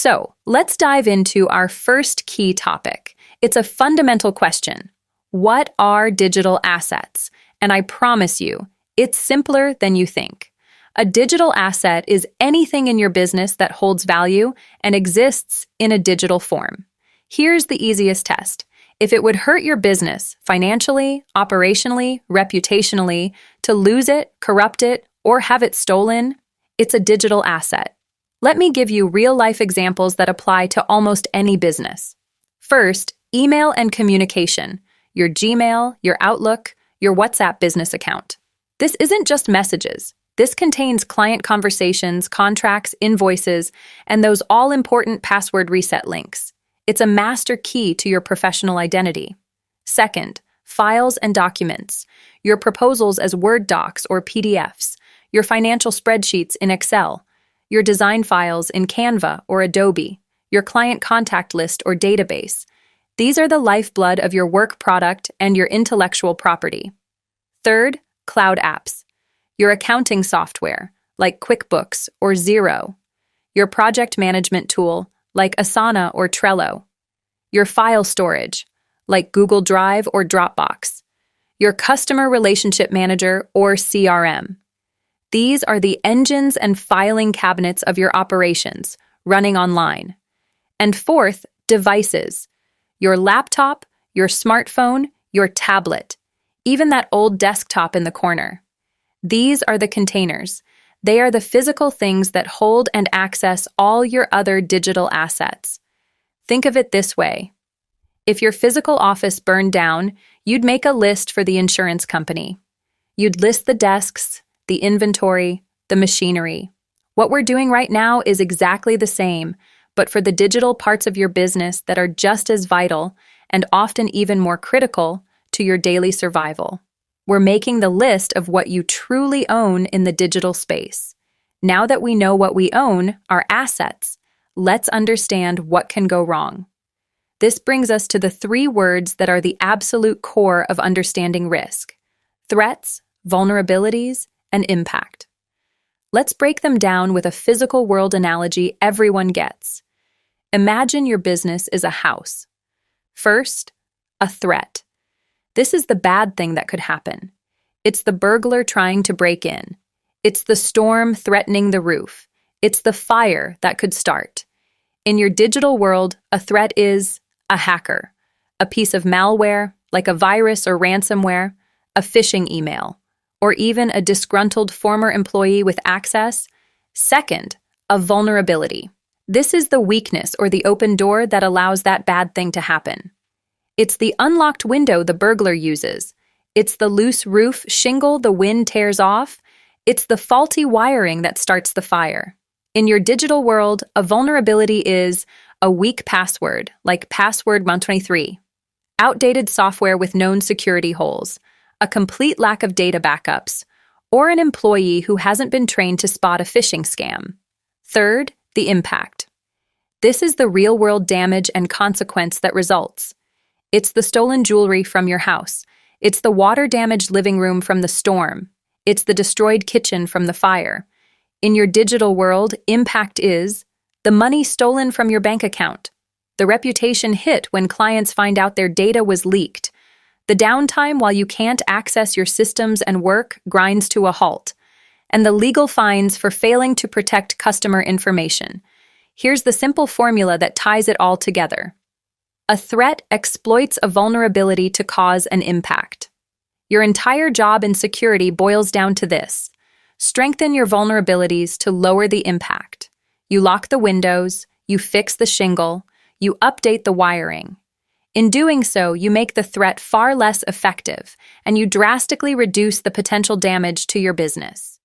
So, let's dive into our first key topic. It's a fundamental question. What are digital assets? And I promise you, it's simpler than you think. A digital asset is anything in your business that holds value and exists in a digital form. Here's the easiest test. If it would hurt your business financially, operationally, reputationally, to lose it, corrupt it, or have it stolen, it's a digital asset. Let me give you real-life examples that apply to almost any business. First, email and communication. Your Gmail, your Outlook, your WhatsApp business account. This isn't just messages. This contains client conversations, contracts, invoices, and those all-important password reset links. It's a master key to your professional identity. Second, files and documents. Your proposals as Word docs or PDFs, your financial spreadsheets in Excel, your design files in Canva or Adobe, your client contact list or database. These are the lifeblood of your work product and your intellectual property. Third, cloud apps. Your accounting software, like QuickBooks or Xero. Your project management tool, like Asana or Trello. Your file storage, like Google Drive or Dropbox. Your customer relationship manager or CRM. These are the engines and filing cabinets of your operations, running online. And fourth, devices. Your laptop, your smartphone, your tablet, even that old desktop in the corner. These are the containers. They are the physical things that hold and access all your other digital assets. Think of it this way. If your physical office burned down, you'd make a list for the insurance company. You'd list the desks, the inventory, the machinery. What we're doing right now is exactly the same, but for the digital parts of your business that are just as vital and often even more critical to your daily survival. We're making the list of what you truly own in the digital space. Now that we know what we own, our assets, let's understand what can go wrong. This brings us to the 3 words that are the absolute core of understanding risk: threats, vulnerabilities, and impact. Let's break them down with a physical world analogy everyone gets. Imagine your business is a house. First, a threat. This is the bad thing that could happen. It's the burglar trying to break in. It's the storm threatening the roof. It's the fire that could start. In your digital world, a threat is a hacker, a piece of malware, like a virus or ransomware, a phishing email, or even a disgruntled former employee with access. Second, a vulnerability. This is the weakness or the open door that allows that bad thing to happen. It's the unlocked window the burglar uses. It's the loose roof shingle the wind tears off. It's the faulty wiring that starts the fire. In your digital world, a vulnerability is a weak password, like password 123, outdated software with known security holes, a complete lack of data backups, or an employee who hasn't been trained to spot a phishing scam. Third, the impact. This is the real-world damage and consequence that results. It's the stolen jewelry from your house. It's the water-damaged living room from the storm. It's the destroyed kitchen from the fire. In your digital world, impact is the money stolen from your bank account, the reputation hit when clients find out their data was leaked, the downtime while you can't access your systems and work grinds to a halt, and the legal fines for failing to protect customer information. Here's the simple formula that ties it all together. A threat exploits a vulnerability to cause an impact. Your entire job in security boils down to this. Strengthen your vulnerabilities to lower the impact. You lock the windows, you fix the shingle, you update the wiring. In doing so, you make the threat far less effective, and you drastically reduce the potential damage to your business.